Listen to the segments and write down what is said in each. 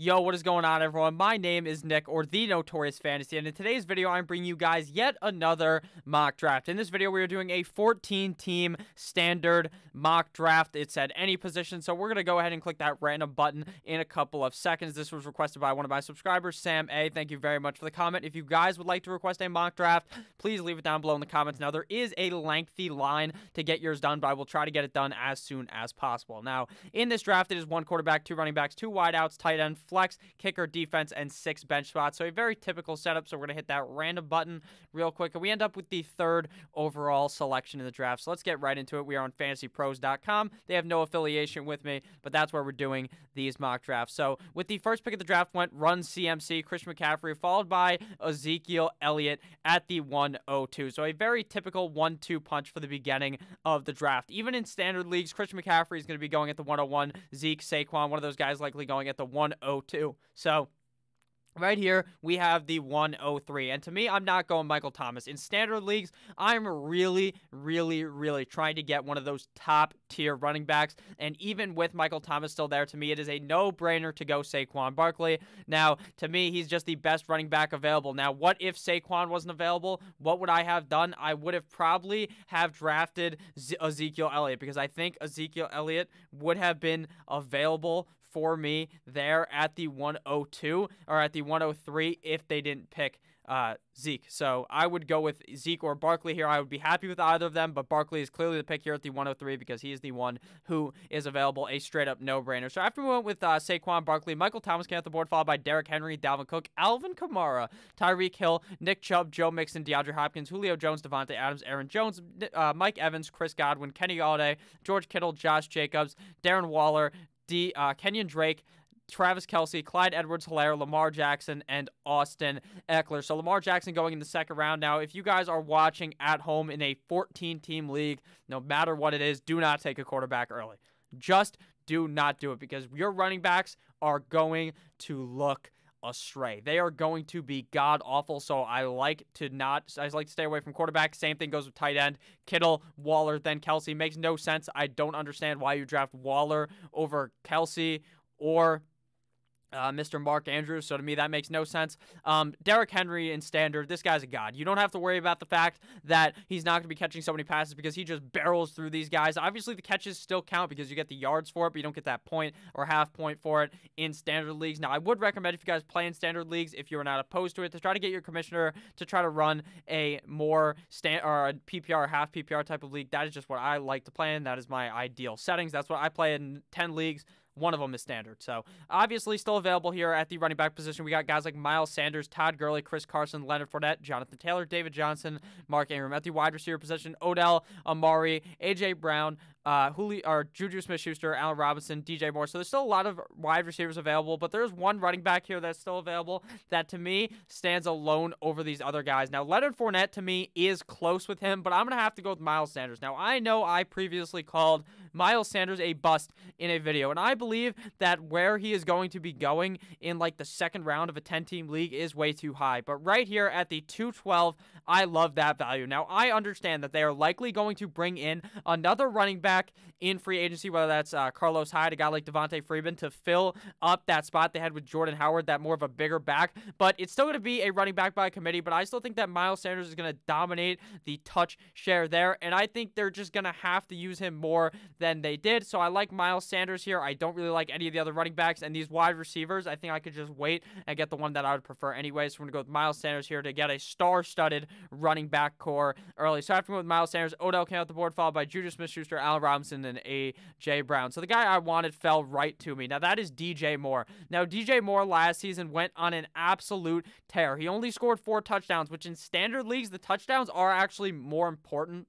Yo, what is going on, everyone? My name is Nick, or The Notorious Fantasy, and in today's video, I'm bringing you guys yet another mock draft. In this video, we are doing a 14-team standard mock draft. It's at any position, so we're going to go ahead and click that random button in a couple of seconds. This was requested by one of my subscribers, Sam A. Thank you very much for the comment. If you guys would like to request a mock draft, please leave it down below in the comments. Now, there is a lengthy line to get yours done, but I will try to get it done as soon as possible. Now, in this draft, it is 1 quarterback, 2 running backs, 2 wideouts, tight end, flex, kicker, defense, and 6 bench spots. So a very typical setup. So we're going to hit that random button real quick. And we end up with the 3rd overall selection in the draft. So let's get right into it. We are on fantasypros.com. They have no affiliation with me, but that's where we're doing these mock drafts. So with the first pick of the draft went Run CMC, Christian McCaffrey, followed by Ezekiel Elliott at the 102. So a very typical 1-2 punch for the beginning of the draft. Even in standard leagues, Christian McCaffrey is going to be going at the 101. Zeke, Saquon, one of those guys likely going at the 102. So right here, we have the 103. And to me, I'm not going Michael Thomas. In standard leagues, I'm really trying to get one of those top-tier running backs. And even with Michael Thomas still there, to me, it is a no-brainer to go Saquon Barkley. Now, to me, he's just the best running back available. Now, what if Saquon wasn't available? What would I have done? I would have probably have drafted Ezekiel Elliott, because I think Ezekiel Elliott would have been available for me there at the 102 or at the 103 if they didn't pick Zeke. So I would go with Zeke or Barkley here. I would be happy with either of them, but Barkley is clearly the pick here at the 103 because he is the one who is available, a straight-up no-brainer. So after we went with Saquon Barkley, Michael Thomas came off the board, followed by Derrick Henry, Dalvin Cook, Alvin Kamara, Tyreek Hill, Nick Chubb, Joe Mixon, DeAndre Hopkins, Julio Jones, Devontae Adams, Aaron Jones, Mike Evans, Chris Godwin, Kenny Galladay, George Kittle, Josh Jacobs, Darren Waller, Kenyon Drake, Travis Kelce, Clyde Edwards-Helaire, Lamar Jackson, and Austin Eckler. So Lamar Jackson going in the 2nd round. Now, if you guys are watching at home in a 14-team league, no matter what it is, do not take a quarterback early. Just do not do it, because your running backs are going to look astray. They are going to be god-awful, so I like to stay away from quarterback. Same thing goes with tight end. Kittle, Waller, then Kelce. Makes no sense. I don't understand why you draft Waller over Kelce or Mr. Mark Andrews. So to me, that makes no sense. Derrick Henry in standard, this guy's a god. You don't have to worry about the fact that he's not going to be catching so many passes because he just barrels through these guys. Obviously, the catches still count because you get the yards for it, but you don't get that point or half point for it in standard leagues. Now, I would recommend, if you guys play in standard leagues, if you're not opposed to it, to try to get your commissioner to try to run a more or a PPR, half PPR type of league. That is just what I like to play in. That is my ideal settings. That's what I play in 10 leagues. One of them is standard. So, obviously, still available here at the running back position. We got guys like Miles Sanders, Todd Gurley, Chris Carson, Leonard Fournette, Jonathan Taylor, David Johnson, Mark Ingram. At the wide receiver position, Odell, Amari, A.J. Brown, Juju Smith-Schuster, Allen Robinson, DJ Moore. So there's still a lot of wide receivers available, but there's one running back here that's still available that, to me, stands alone over these other guys. Now, Leonard Fournette, to me, is close with him, but I'm going to have to go with Miles Sanders. Now, I know I previously called Miles Sanders a bust in a video, and I believe that where he is going to be going in, like, the 2nd round of a 10-team league is way too high. But right here at the 212, I love that value. Now, I understand that they are likely going to bring in another running back in free agency, whether that's Carlos Hyde, a guy like Devontae Freeman, to fill up that spot they had with Jordan Howard, that more of a bigger back. But it's still going to be a running back by committee, but I still think that Miles Sanders is going to dominate the touch share there, and I think they're just going to have to use him more than they did. So I like Miles Sanders here. I don't really like any of the other running backs, and these wide receivers, I think I could just wait and get the one that I would prefer anyway. So we're going to go with Miles Sanders here to get a star-studded running back core early. So after we went with Miles Sanders, Odell came out the board, followed by Juju Smith-Schuster, Allen Robinson, and A.J. Brown. So the guy I wanted fell right to me. Now, that is DJ Moore. Now, DJ Moore last season went on an absolute tear. He only scored 4 touchdowns, which in standard leagues, the touchdowns are actually more important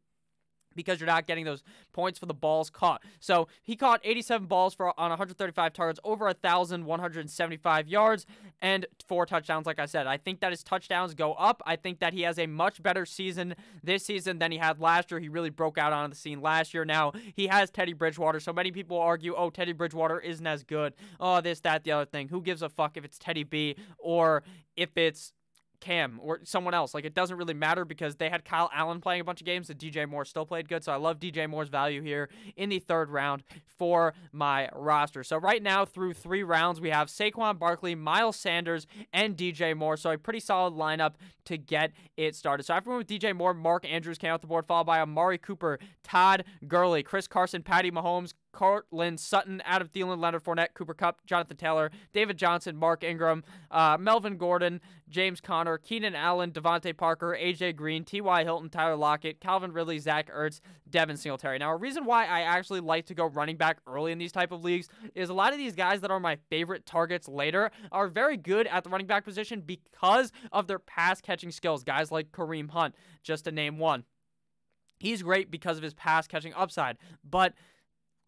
because you're not getting those points for the balls caught. So he caught 87 balls on 135 targets, over 1,175 yards, and 4 touchdowns, like I said. I think that his touchdowns go up. I think that he has a much better season this season than he had last year. He really broke out on the scene last year. Now, he has Teddy Bridgewater, so many people argue, oh, Teddy Bridgewater isn't as good. Oh, this, that, the other thing. Who gives a fuck if it's Teddy B or if it's Cam or someone else. Like, it doesn't really matter because they had Kyle Allen playing a bunch of games and DJ Moore still played good. So I love DJ Moore's value here in the third round for my roster. So right now through 3 rounds, we have Saquon Barkley, Miles Sanders, and DJ Moore. So a pretty solid lineup to get it started. So after we went with DJ Moore, Mark Andrews came out the board, followed by Amari Cooper, Todd Gurley, Chris Carson, Patty Mahomes, Cortland Sutton, Adam Thielen, Leonard Fournette, Cooper Kupp, Jonathan Taylor, David Johnson, Mark Ingram, Melvin Gordon, James Conner, Keenan Allen, Devontae Parker, AJ Green, T.Y. Hilton, Tyler Lockett, Calvin Ridley, Zach Ertz, Devin Singletary. Now, a reason why I actually like to go running back early in these type of leagues is a lot of these guys that are my favorite targets later are very good at the running back position because of their pass-catching skills. Guys like Kareem Hunt, just to name one. He's great because of his pass-catching upside, but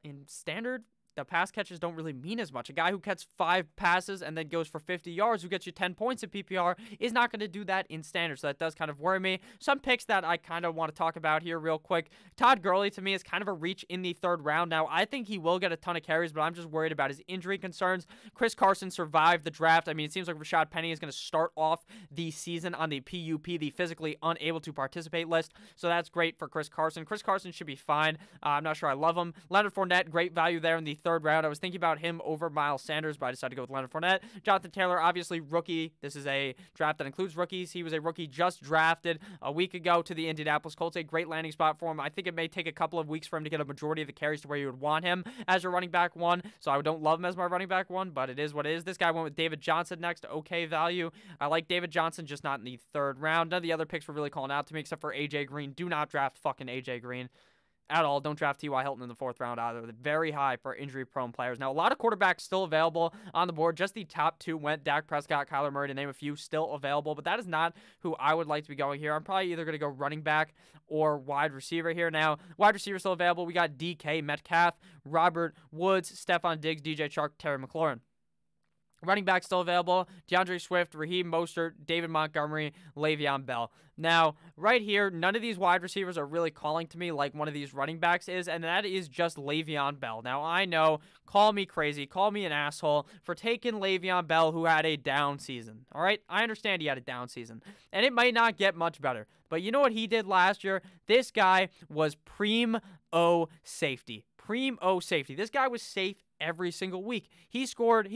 in standard, the pass catches don't really mean as much. A guy who catches 5 passes and then goes for 50 yards, who gets you 10 points in PPR, is not going to do that in standard. So that does kind of worry me. Some picks that I kind of want to talk about here real quick. Todd Gurley, to me, is kind of a reach in the third round. Now, I think he will get a ton of carries, but I'm just worried about his injury concerns. Chris Carson survived the draft. I mean, it seems like Rashad Penny is going to start off the season on the PUP, the physically unable to participate list. So that's great for Chris Carson. Chris Carson should be fine. I'm not sure I love him. Leonard Fournette, great value there in the third round. I was thinking about him over Miles Sanders, but I decided to go with Leonard Fournette. Jonathan Taylor, obviously rookie. This is a draft that includes rookies. He was a rookie just drafted a week ago to the Indianapolis Colts. A great landing spot for him. I think it may take a couple of weeks for him to get a majority of the carries to where you would want him as your running back 1. So I don't love him as my running back 1, but it is what it is. This guy went with David Johnson next. Okay value. I like David Johnson, just not in the third round. None of the other picks were really calling out to me except for AJ Green. Do not draft fucking AJ Green at all. Don't draft T.Y. Hilton in the 4th round either. They're very high for injury-prone players. Now, a lot of quarterbacks still available on the board. Just the top 2 went. Dak Prescott, Kyler Murray, to name a few, still available. But that is not who I would like to be going here. I'm probably either going to go running back or wide receiver here. Now, wide receiver still available. We got DK Metcalf, Robert Woods, Stephon Diggs, DJ Chark, Terry McLaurin. Running back still available, DeAndre Swift, Raheem Mostert, David Montgomery, Le'Veon Bell. Now, right here, none of these wide receivers are really calling to me like one of these running backs is, and that is just Le'Veon Bell. Now, I know, call me crazy, call me an asshole for taking Le'Veon Bell, who had a down season. All right? I understand he had a down season, and it might not get much better. But you know what he did last year? This guy was primo safety. Primo safety. This guy was safe every single week. He scored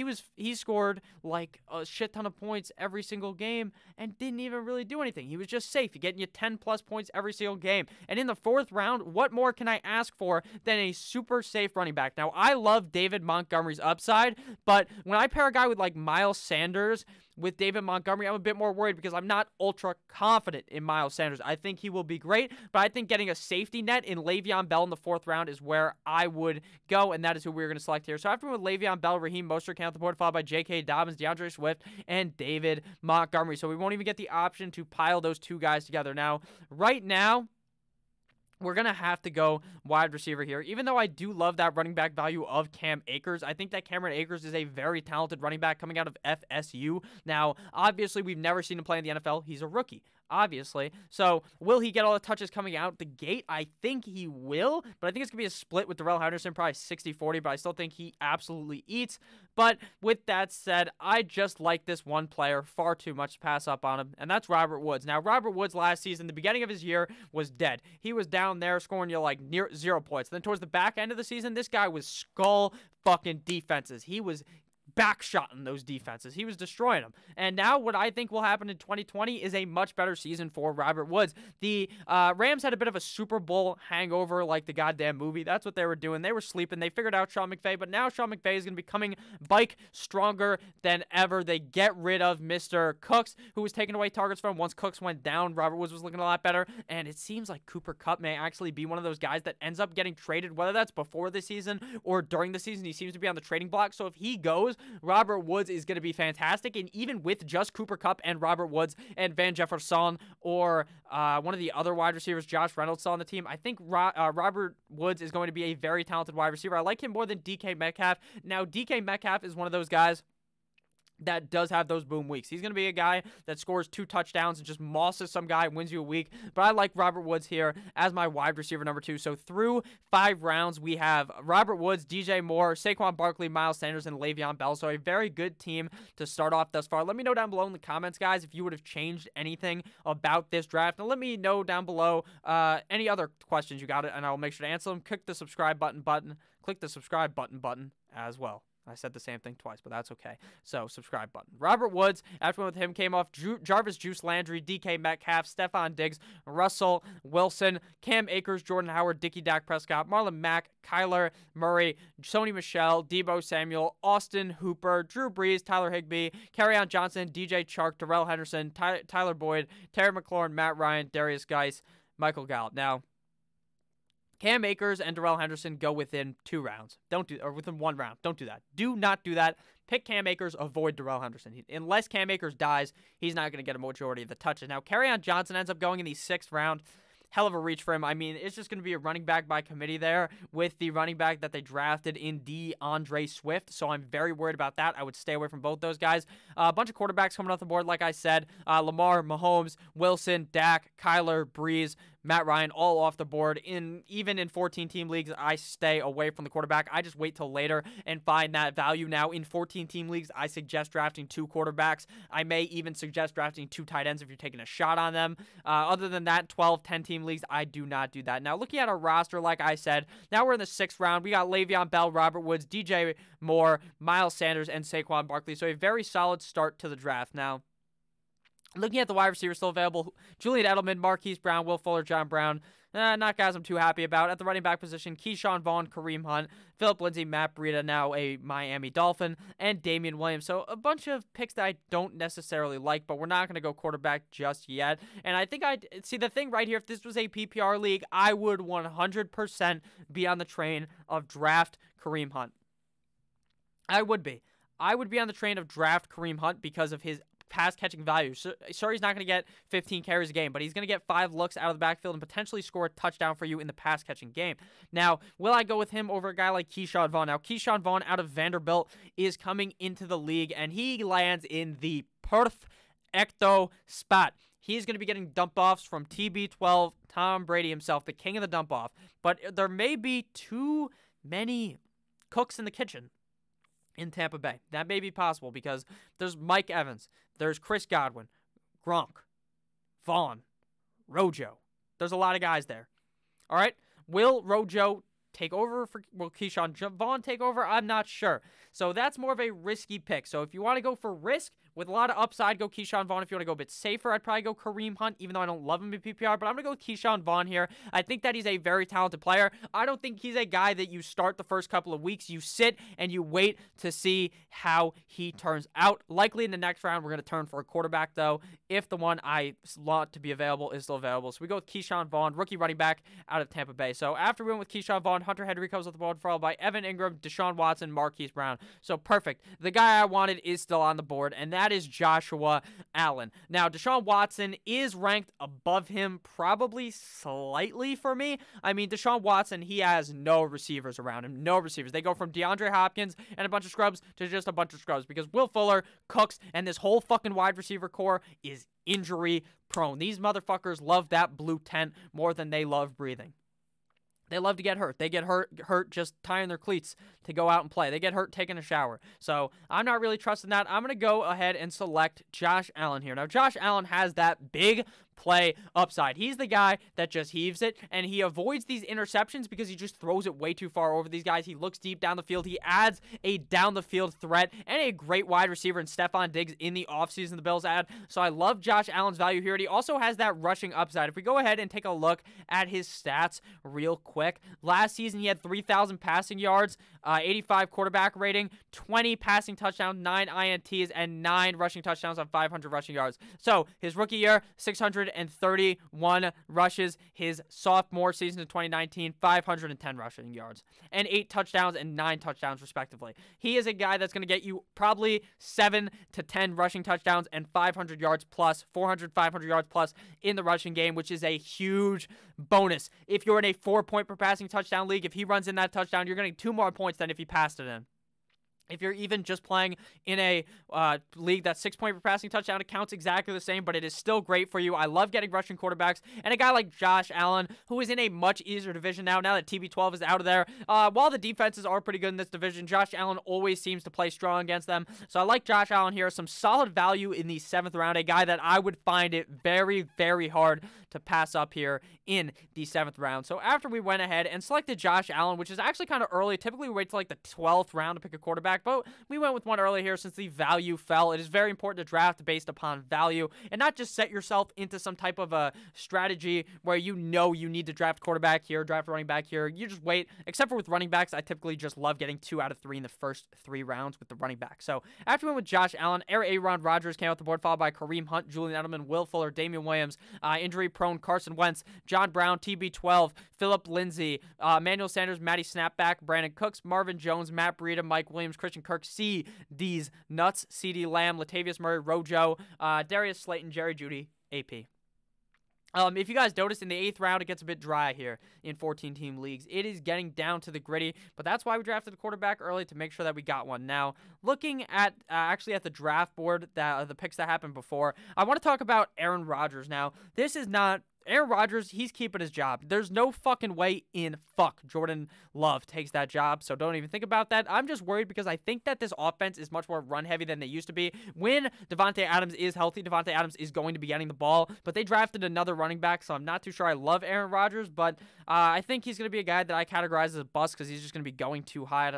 like a shit ton of points every single game and didn't even really do anything. He was just safe. He's getting you 10 plus points every single game. And in the 4th round, what more can I ask for than a super safe running back? Now, I love David Montgomery's upside, but when I pair a guy with like Miles Sanders with David Montgomery, I'm a bit more worried because I'm not ultra confident in Miles Sanders. I think he will be great, but I think getting a safety net in Le'Veon Bell in the 4th round is where I would go, and that is who we're going to select here. So after with Le'Veon Bell, Raheem Mostert came out the board, followed by J.K. Dobbins, DeAndre Swift, and David Montgomery. So we won't even get the option to pile those 2 guys together. Now, right now, we're going to have to go wide receiver here. Even though I do love that running back value of Cam Akers, I think that Cameron Akers is a very talented running back coming out of FSU. Now, obviously, we've never seen him play in the NFL. He's a rookie, obviously. So, will he get all the touches coming out the gate? I think he will, but I think it's going to be a split with Darrell Henderson, probably 60-40, but I still think he absolutely eats. But with that said, I just like this one player far too much to pass up on him, and that's Robert Woods. Now, Robert Woods last season, the beginning of his year, was dead. He was down there scoring you like near 0 points. Then towards the back end of the season, this guy was skull fucking defenses. He was backshotting those defenses. He was destroying them. And now what I think will happen in 2020 is a much better season for Robert Woods. The Rams had a bit of a Super Bowl hangover like the goddamn movie. That's what they were doing. They were sleeping. They figured out Sean McVay, but now Sean McVay is going to be coming bike stronger than ever. They get rid of Mr. Cooks, who was taking away targets from him. Once Cooks went down, Robert Woods was looking a lot better, and it seems like Cooper Kupp may actually be one of those guys that ends up getting traded, whether that's before the season or during the season. He seems to be on the trading block, so if he goes, Robert Woods is going to be fantastic. And even with just Cooper Kupp and Robert Woods and Van Jefferson or one of the other wide receivers, Josh Reynolds, still on the team, I think Robert Woods is going to be a very talented wide receiver. I like him more than DK Metcalf. Now, DK Metcalf is one of those guys that does have those boom weeks. He's going to be a guy that scores 2 touchdowns and just mosses some guy and wins you a week. But I like Robert Woods here as my wide receiver number 2. So through 5 rounds, we have Robert Woods, DJ Moore, Saquon Barkley, Miles Sanders, and Le'Veon Bell. So a very good team to start off thus far. Let me know down below in the comments, guys, if you would have changed anything about this draft. And let me know down below any other questions you got, and I'll make sure to answer them. Click the subscribe button. Click the subscribe button as well. I said the same thing twice, but that's okay. So, subscribe button. Robert Woods, after with him, came off Jarvis Juice Landry, DK Metcalf, Stephon Diggs, Russell Wilson, Cam Akers, Jordan Howard, Dickie Dak Prescott, Marlon Mack, Kyler Murray, Sony Michel, Deebo Samuel, Austin Hooper, Drew Brees, Tyler Higbee, Kerryon Johnson, DJ Chark, Darrell Henderson, Tyler Boyd, Terry McLaurin, Matt Ryan, Darius Geis, Michael Gallup. Now, Cam Akers and Darrell Henderson go within 2 rounds. Or within 1 round. Don't do that. Do not do that. Pick Cam Akers, avoid Darrell Henderson. Unless Cam Akers dies, he's not going to get a majority of the touches. Now, Kerryon Johnson ends up going in the 6th round. Hell of a reach for him. I mean, it's just going to be a running back by committee there with the running back that they drafted in DeAndre Swift. So I'm very worried about that. I would stay away from both those guys. A bunch of quarterbacks coming off the board, like I said. Lamar, Mahomes, Wilson, Dak, Kyler, Breeze, Matt Ryan, all off the board. Even in 14-team leagues, I stay away from the quarterback. I just wait till later and find that value. Now, in 14-team leagues, I suggest drafting 2 quarterbacks. I may even suggest drafting 2 tight ends if you're taking a shot on them. Other than that, 12, 10-team leagues, I do not do that. Now, looking at our roster, like I said, now we're in the 6th round. We got Le'Veon Bell, Robert Woods, DJ Moore, Miles Sanders, and Saquon Barkley. So a very solid start to the draft. Now, looking at the wide receivers still available, Julian Edelman, Marquise Brown, Will Fuller, John Brown. Not guys I'm too happy about. At the running back position, Keyshawn Vaughn, Kareem Hunt, Phillip Lindsay, Matt Breida, now a Miami Dolphin, and Damian Williams. So a bunch of picks that I don't necessarily like, but we're not going to go quarterback just yet. And I think see the thing right here, if this was a PPR league, I would 100% be on the train of draft Kareem Hunt. I would be. I would be on the train of draft Kareem Hunt because of his pass-catching value. Sure, he's not going to get 15 carries a game, but he's going to get 5 looks out of the backfield and potentially score a touchdown for you in the pass-catching game. Now, will I go with him over a guy like Keyshawn Vaughn? Now, Keyshawn Vaughn out of Vanderbilt is coming into the league, and he lands in the perfecto spot. He's going to be getting dump-offs from TB12, Tom Brady himself, the king of the dump-off. But there may be too many cooks in the kitchen in Tampa Bay. That may be possible because there's Mike Evans, there's Chris Godwin, Gronk, Vaughn, Rojo. There's a lot of guys there. All right? Will Rojo take over will Keyshawn Vaughn take over? I'm not sure. So that's more of a risky pick. So if you want to go for risk with a lot of upside, go Keyshawn Vaughn. If you want to go a bit safer, I'd probably go Kareem Hunt, even though I don't love him in PPR. But I'm going to go with Keyshawn Vaughn here. I think that he's a very talented player. I don't think he's a guy that you start the first couple of weeks. You sit and you wait to see how he turns out. Likely in the next round, we're going to turn for a quarterback, though, if the one I want to be available is still available. So we go with Keyshawn Vaughn, rookie running back out of Tampa Bay. So after we went with Keyshawn Vaughn, Hunter Henry comes with the board, followed by Evan Ingram, Deshaun Watson, Marquise Brown. So perfect. The guy I wanted is still on the board, and that is Joshua Allen. Now, Deshaun Watson is ranked above him probably slightly for me. I mean, Deshaun Watson, he has no receivers around him. No receivers. They go from DeAndre Hopkins and a bunch of scrubs to just a bunch of scrubs because Will Fuller, Cooks, and this whole fucking wide receiver core is injury prone. These motherfuckers love that blue tent more than they love breathing. They love to get hurt. They get hurt just tying their cleats to go out and play. They get hurt taking a shower. So I'm not really trusting that. I'm going to go ahead and select Josh Allen here. Now, Josh Allen has that big play upside. He's the guy that just heaves it, and he avoids these interceptions because he just throws it way too far over these guys. He looks deep down the field. He adds a down-the-field threat and a great wide receiver in Stephon Diggs in the offseason the Bills add. So I love Josh Allen's value here, and he also has that rushing upside. If we go ahead and take a look at his stats real quick, last season he had 3,000 passing yards, 85 quarterback rating, 20 passing touchdowns, 9 INTs, and 9 rushing touchdowns on 500 rushing yards. So his rookie year, 631 rushes. His sophomore season in 2019, 510 rushing yards, and 8 touchdowns and 9 touchdowns respectively. He is a guy that's going to get you probably 7 to 10 rushing touchdowns and 500 yards plus, 400, 500 yards plus in the rushing game, which is a huge bonus. If you're in a 4-point per passing touchdown league, if he runs in that touchdown, you're going to get 2 more points than if he passed it in. If you're even just playing in a league that's 6 point per passing touchdown, it counts exactly the same, but it is still great for you. I love getting rushing quarterbacks. And a guy like Josh Allen, who is in a much easier division now that TB12 is out of there. While the defenses are pretty good in this division, Josh Allen always seems to play strong against them. So I like Josh Allen here. Some solid value in the 7th round. A guy that I would find it very, very hard to pass up here in the 7th round. So after we went ahead and selected Josh Allen, which is actually kind of early. Typically, we wait till like the 12th round to pick a quarterback. But we went with one early here since the value fell. It is very important to draft based upon value and not just set yourself into some type of a strategy where you know you need to draft quarterback here, draft running back here. You just wait. Except for with running backs, I typically just love getting 2 out of 3 in the first 3 rounds with the running back. So after we went with Josh Allen, Aaron Rodgers came out the board, followed by Kareem Hunt, Julian Edelman, Will Fuller, Damian Williams, injury-prone Carson Wentz, John Brown, TB12, Phillip Lindsay, Emmanuel Sanders, Matty Snapback, Brandon Cooks, Marvin Jones, Matt Breida, Mike Williams, Christian Kirk, C. D's Nuts, CD Lamb, Latavius Murray, Rojo, Darius Slayton, Jerry Jeudy, AP. If you guys noticed, in the 8th round, it gets a bit dry here in 14-team leagues. It is getting down to the gritty, but that's why we drafted the quarterback early, to make sure that we got one. Now, looking at actually at the draft board, the picks that happened before, I want to talk about Aaron Rodgers. Now, this is not Aaron Rodgers, he's keeping his job. There's no fucking way in fuck Jordan Love takes that job, so don't even think about that. I'm just worried because I think that this offense is much more run-heavy than they used to be. When Devontae Adams is healthy, Devontae Adams is going to be getting the ball, but they drafted another running back, so I'm not too sure I love Aaron Rodgers, but I think he's going to be a guy that I categorize as a bust because he's just going to be going too high. I'd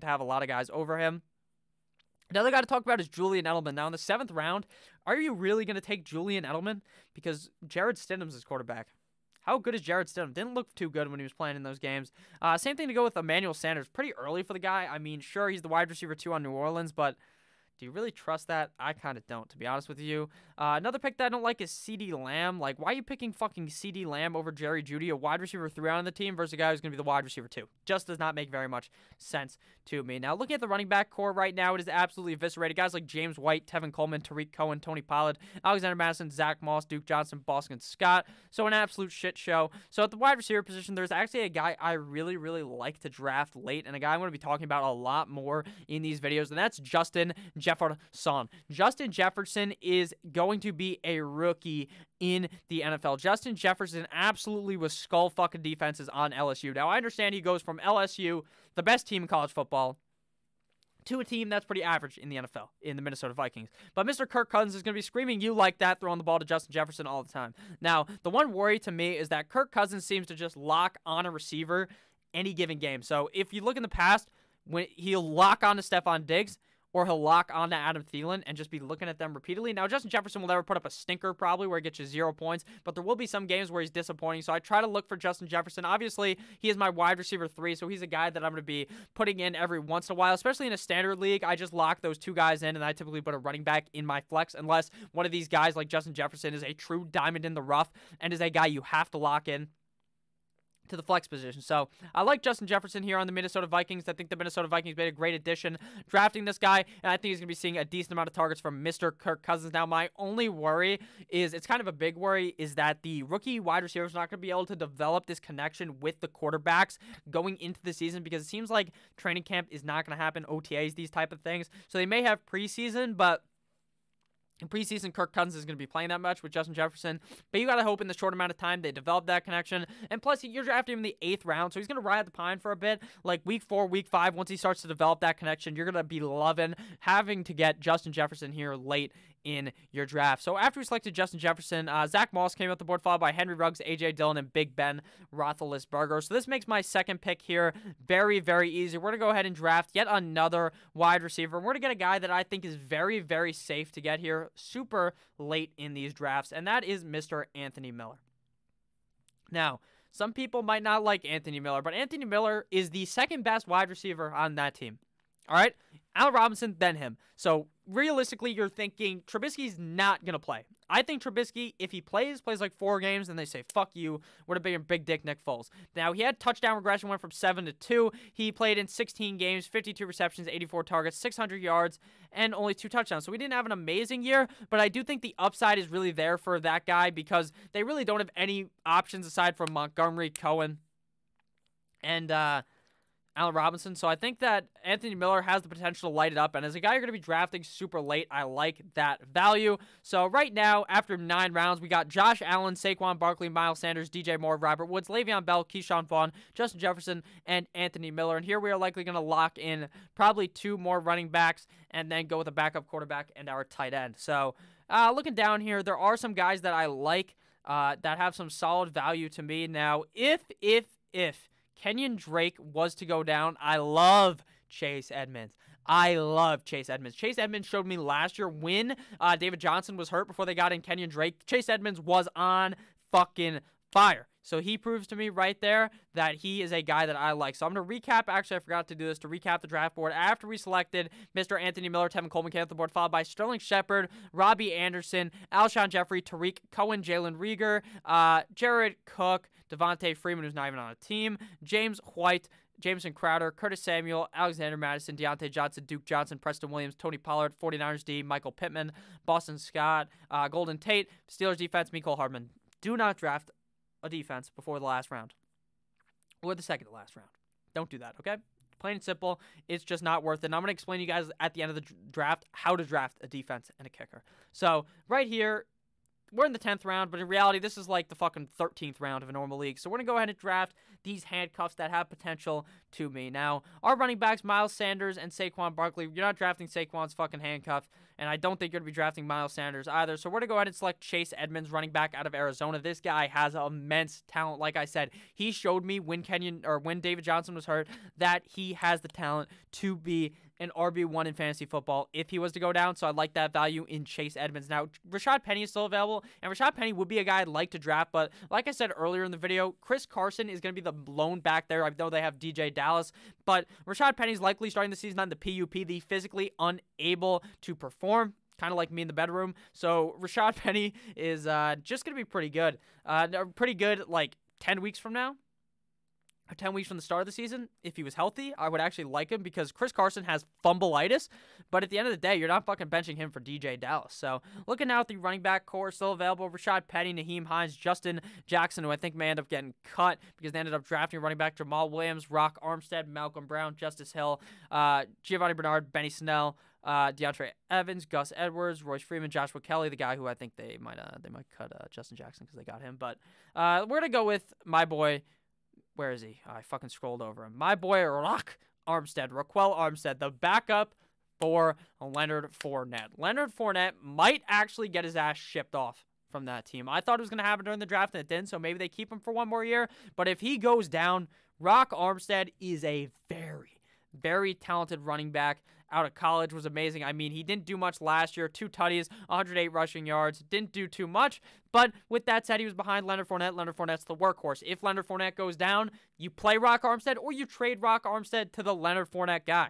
have a lot of guys over him. Another guy to talk about is Julian Edelman. Now, in the 7th round, are you really going to take Julian Edelman? Because Jared Stidham's his quarterback. How good is Jared Stidham? Didn't look too good when he was playing in those games. Same thing to go with Emmanuel Sanders. Pretty early for the guy. I mean, sure, he's the wide receiver 2 on New Orleans, but do you really trust that? I kind of don't, to be honest with you. Another pick that I don't like is CD Lamb. Like, why are you picking fucking CD Lamb over Jerry Jeudy, a wide receiver 3 on the team, versus a guy who's going to be the wide receiver 2? Just does not make very much sense to me. Now, looking at the running back core right now, it is absolutely eviscerated. Guys like James White, Tevin Coleman, Tariq Cohen, Tony Pollard, Alexander Madison, Zach Moss, Duke Johnson, Boston Scott. So an absolute shit show. So at the wide receiver position, there's actually a guy I really, really like to draft late, and a guy I'm going to be talking about a lot more in these videos, and that's Justin Jefferson. Justin Jefferson is going to be a rookie in the NFL. Justin Jefferson absolutely was skull fucking defenses on LSU. Now, I understand he goes from LSU, the best team in college football, to a team that's pretty average in the NFL, in the Minnesota Vikings. But Mr. Kirk Cousins is going to be screaming you like that, throwing the ball to Justin Jefferson all the time. Now, the one worry to me is that Kirk Cousins seems to just lock on a receiver any given game. So if you look in the past, when he'll lock on to Stephon Diggs, or he'll lock on to Adam Thielen and just be looking at them repeatedly. Now, Justin Jefferson will never put up a stinker probably where he gets you 0 points, but there will be some games where he's disappointing, so I try to look for Justin Jefferson. Obviously, he is my wide receiver 3, so he's a guy that I'm going to be putting in every once in a while, especially in a standard league. I just lock those 2 guys in, and I typically put a running back in my flex unless one of these guys like Justin Jefferson is a true diamond in the rough and is a guy you have to lock in to the flex position. So I like Justin Jefferson here on the Minnesota Vikings. I think the Minnesota Vikings made a great addition drafting this guy, and I think he's going to be seeing a decent amount of targets from Mr. Kirk Cousins. Now, my only worry is, it's kind of a big worry, is that the rookie wide receiver is not going to be able to develop this connection with the quarterbacks going into the season, because it seems like training camp is not going to happen, OTAs, these type of things. So they may have preseason, but in preseason, Kirk Cousins is going to be playing that much with Justin Jefferson, but you got to hope in the short amount of time they develop that connection. And plus, you're drafting him in the 8th round, so he's going to ride the pine for a bit. Like week 4, week 5, once he starts to develop that connection, you're going to be loving having to get Justin Jefferson here late in your draft. So after we selected Justin Jefferson, Zach Moss came out the board, followed by Henry Ruggs, A.J. Dillon, and Big Ben Roethlisberger. So this makes my second pick here very, very easy. We're going to go ahead and draft yet another wide receiver. We're going to get a guy that I think is very, very safe to get here super late in these drafts, and that is Mr. Anthony Miller. Now, some people might not like Anthony Miller, but Anthony Miller is the second best wide receiver on that team. All right? Allen Robinson, then him. So realistically, you're thinking Trubisky's not going to play. I think Trubisky, if he plays like 4 games, and they say, fuck you, we're to be a big dick Nick Foles. Now, he had touchdown regression, went from 7 to 2. He played in 16 games, 52 receptions, 84 targets, 600 yards, and only 2 touchdowns. So we didn't have an amazing year, but I do think the upside is really there for that guy because they really don't have any options aside from Montgomery, Cohen, and Allen Robinson. So I think that Anthony Miller has the potential to light it up. And as a guy you're going to be drafting super late, I like that value. So right now, after 9 rounds, we got Josh Allen, Saquon Barkley, Miles Sanders, DJ Moore, Robert Woods, Le'Veon Bell, Keyshawn Vaughn, Justin Jefferson, and Anthony Miller. And here we are likely going to lock in probably 2 more running backs and then go with a backup quarterback and our tight end. So looking down here, there are some guys that I like that have some solid value to me. Now, if Kenyon Drake was to go down, I love Chase Edmunds. I love Chase Edmunds. Chase Edmunds showed me last year when David Johnson was hurt before they got in Kenyon Drake. Chase Edmunds was on fucking fire. So he proves to me right there that he is a guy that I like. So I'm going to recap. Actually, I forgot to do this. To recap the draft board, after we selected Mr. Anthony Miller, Tevin Coleman came off the board, followed by Sterling Shepard, Robbie Anderson, Alshon Jeffrey, Tariq Cohen, Jalen Rieger, Jared Cook, Devontae Freeman, who's not even on a team, James White, Jameson Crowder, Curtis Samuel, Alexander Madison, Deontay Johnson, Duke Johnson, Preston Williams, Tony Pollard, 49ers D, Michael Pittman, Boston Scott, Golden Tate, Steelers defense, Mecole Hardman. Do not draft a defense before the last round or the second to last round. Don't do that, okay? Plain and simple. It's just not worth it. And I'm going to explain to you guys at the end of the draft how to draft a defense and a kicker. So right here, we're in the 10th round, but in reality, this is like the fucking 13th round of a normal league. So we're going to go ahead and draft these handcuffs that have potential to me. Now, our running backs, Miles Sanders and Saquon Barkley, you're not drafting Saquon's fucking handcuff, and I don't think you're going to be drafting Miles Sanders either. So we're going to go ahead and select Chase Edmunds, running back out of Arizona. This guy has immense talent. Like I said, he showed me when David Johnson was hurt that he has the talent to be an RB1 in fantasy football if he was to go down, so I like that value in Chase Edmunds. Now, Rashad Penny is still available, and Rashad Penny would be a guy I'd like to draft, but like I said earlier in the video, Chris Carson is going to be the lone back there. I know they have DJ Dallas, but Rashad Penny's likely starting the season on the PUP, the physically unable to perform, kind of like me in the bedroom. So Rashad Penny is just going to be pretty good. Like 10 weeks from now. 10 weeks from the start of the season, if he was healthy, I would actually like him because Chris Carson has fumbleitis, but at the end of the day, you're not fucking benching him for DJ Dallas. So looking now at the running back core, still available, Rashad Penny, Naheem Hines, Justin Jackson, who I think may end up getting cut because they ended up drafting running back Jamal Williams, Rock Armstead, Malcolm Brown, Justice Hill, Giovanni Bernard, Benny Snell, DeAndre Evans, Gus Edwards, Royce Freeman, Joshua Kelly, the guy who I think they might cut Justin Jackson because they got him. But we're going to go with my boy. Where is he? I fucking scrolled over him. My boy, Raquel Armstead, the backup for Leonard Fournette. Leonard Fournette might actually get his ass shipped off from that team. I thought it was going to happen during the draft, and it didn't, so maybe they keep him for one more year. But if he goes down, Raquel Armstead is a very, very talented running back. Out of college, was amazing. I mean, he didn't do much last year. 2 tutties, 108 rushing yards. Didn't do too much. But with that said, he was behind Leonard Fournette. Leonard Fournette's the workhorse. If Leonard Fournette goes down, you play Raquel Armstead or you trade Raquel Armstead to the Leonard Fournette guy.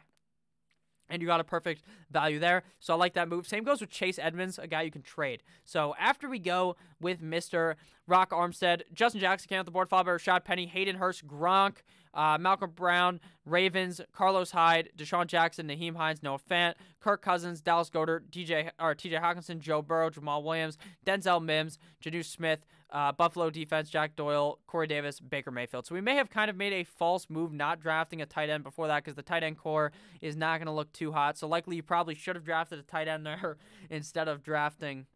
And you got a perfect value there. So I like that move. Same goes with Chase Edmunds, a guy you can trade. So after we go with Mr. Raquel Armstead, Justin Jackson came off the board, followed by Rashad Penny, Hayden Hurst, Gronk, Malcolm Brown, Ravens, Carlos Hyde, Deshaun Jackson, Naheem Hines, Noah Fant, Kirk Cousins, Dallas Goedert, TJ Hawkinson, Joe Burrow, Jamal Williams, Denzel Mims, Janu Smith, Buffalo defense, Jack Doyle, Corey Davis, Baker Mayfield. So we may have kind of made a false move not drafting a tight end before that because the tight end core is not going to look too hot. So likely you probably should have drafted a tight end there instead of drafting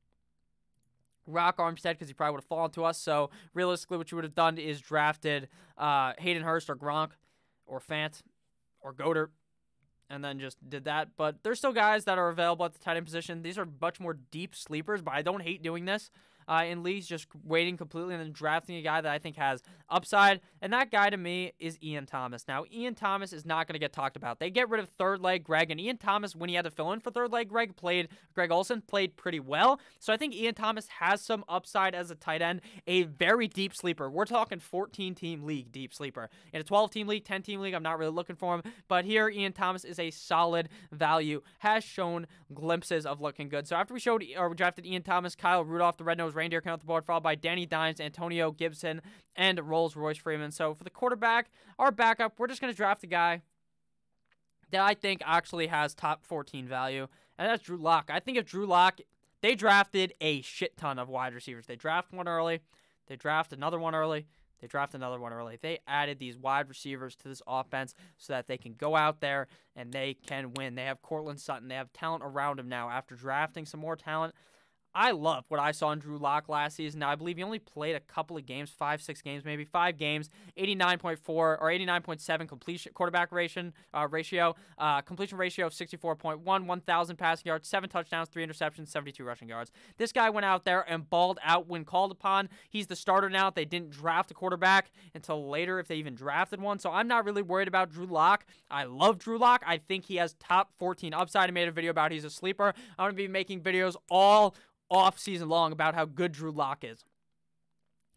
Raquel Armstead because he probably would have fallen to us. So realistically what you would have done is drafted Hayden Hurst or Gronk or Fant or Goddard and then just did that. But there's still guys that are available at the tight end position. These are much more deep sleepers, but I don't hate doing this in leagues, just waiting completely and then drafting a guy that I think has upside. And that guy to me is Ian Thomas. Now, Ian Thomas is not going to get talked about. They get rid of third leg Greg, and Ian Thomas, when he had to fill in for third leg Greg Olsen, played pretty well. So I think Ian Thomas has some upside as a tight end, a very deep sleeper. We're talking 14-team league deep sleeper. In a 12-team league, 10-team league, I'm not really looking for him. But here, Ian Thomas is a solid value, has shown glimpses of looking good. So after we drafted Ian Thomas, Kyle Rudolph, the red-nosed reindeer, came off the board, followed by Danny Dimes, Antonio Gibson, and Royce Freeman. So for the quarterback, our backup, we're just going to draft a guy that I think actually has top 14 value, and that's Drew Lock. I think if Drew Lock, they drafted a shit ton of wide receivers. They draft one early, they draft another one early, They drafted another one early. They added these wide receivers to this offense so that they can go out there and they can win. They have Cortland Sutton. They have talent around him now after drafting some more talent. I love what I saw in Drew Lock last season. Now, I believe he only played a couple of games, 5 games, maybe 5 games, 89.4 or 89.7 completion quarterback ratio, completion ratio of 64.1, 1,000 passing yards, 7 touchdowns, 3 interceptions, 72 rushing yards. This guy went out there and balled out when called upon. He's the starter now. They didn't draft a quarterback until later, if they even drafted one. So I'm not really worried about Drew Lock. I love Drew Lock. I think he has top 14 upside. I made a video about he's a sleeper. I'm going to be making videos all off season long about how good Drew Lock is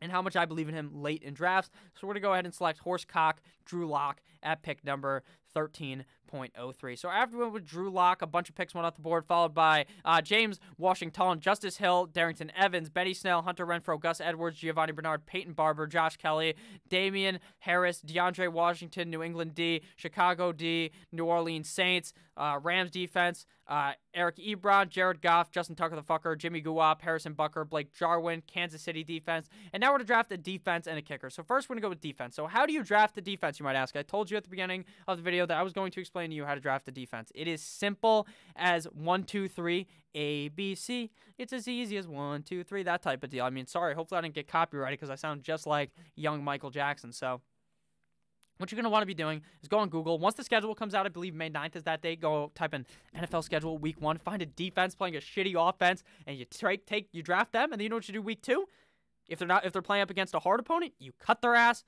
and how much I believe in him late in drafts. So we're going to go ahead and select Horsecock Drew Lock at pick number 13.03. So after we went with Drew Lock, a bunch of picks went off the board, followed by James Washington, Justice Hill, Darrington Evans, Benny Snell, Hunter Renfrow, Gus Edwards, Giovanni Bernard, Peyton Barber, Josh Kelly, Damian Harris, DeAndre Washington, New England D, Chicago D, New Orleans Saints, Rams defense, Eric Ebron, Jared Goff, Justin Tucker the Fucker, Jimmy Guap, Harrison Bucker, Blake Jarwin, Kansas City defense. And now we're going to draft a defense and a kicker. So first we're going to go with defense. So how do you draft the defense, you might ask? I told you at the beginning of the video that I was going to explain to you how to draft the defense. It is simple as 1, 2, 3, A, B, C. It's as easy as 1, 2, 3, that type of deal. I mean, sorry, hopefully I didn't get copyrighted because I sound just like young Michael Jackson. So what you're going to want to be doing is go on Google. Once the schedule comes out, I believe May 9th is that day, go type in NFL schedule week 1, find a defense playing a shitty offense, and you draft them, and then you know what you do week 2? If they're playing up against a hard opponent, you cut their ass,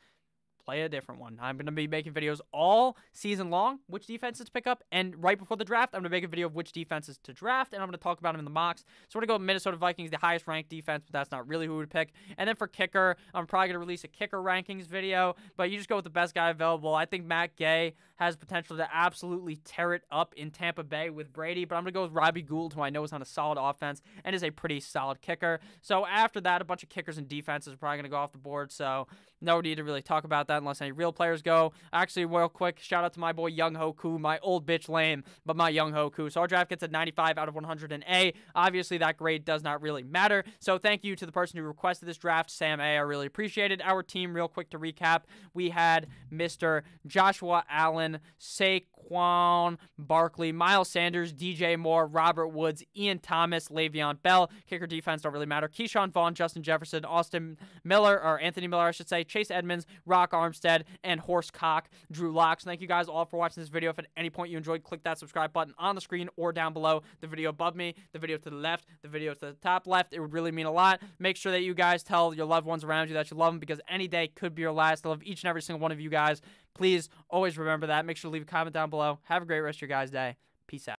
play a different one. I'm going to be making videos all season long, which defenses to pick up, and right before the draft, I'm going to make a video of which defenses to draft, and I'm going to talk about them in the mocks. So we're going to go with Minnesota Vikings, the highest ranked defense, but that's not really who we would pick. And then for kicker, I'm probably going to release a kicker rankings video, but you just go with the best guy available. I think Matt Gay has potential to absolutely tear it up in Tampa Bay with Brady, but I'm going to go with Robbie Gould, who I know is on a solid offense and is a pretty solid kicker. So after that, a bunch of kickers and defenses are probably going to go off the board, so no need to really talk about that unless any real players go. Actually, real quick, shout out to my boy Young Hoku, my old bitch lame, but my Young Hoku. So our draft gets a 95 out of 100 in A. Obviously, that grade does not really matter. So thank you to the person who requested this draft, Sam A. I really appreciate it. Our team, real quick to recap, we had Mr. Joshua Allen, Saquon Barkley, Miles Sanders, DJ Moore, Robert Woods, Ian Thomas, Le'Veon Bell. Kicker defense don't really matter. Keyshawn Vaughn, Justin Jefferson, Austin Miller, or Anthony Miller, I should say, Chase Edmunds, Rock Armstead, and Horsecock Drew Lock. So thank you guys all for watching this video. If at any point you enjoyed, click that subscribe button on the screen or down below, the video above me, the video to the left, the video to the top left. It would really mean a lot. Make sure that you guys tell your loved ones around you that you love them, because any day could be your last. I love each and every single one of you guys. Please always remember that. Make sure to leave a comment down below. Have a great rest of your guys' day. Peace out.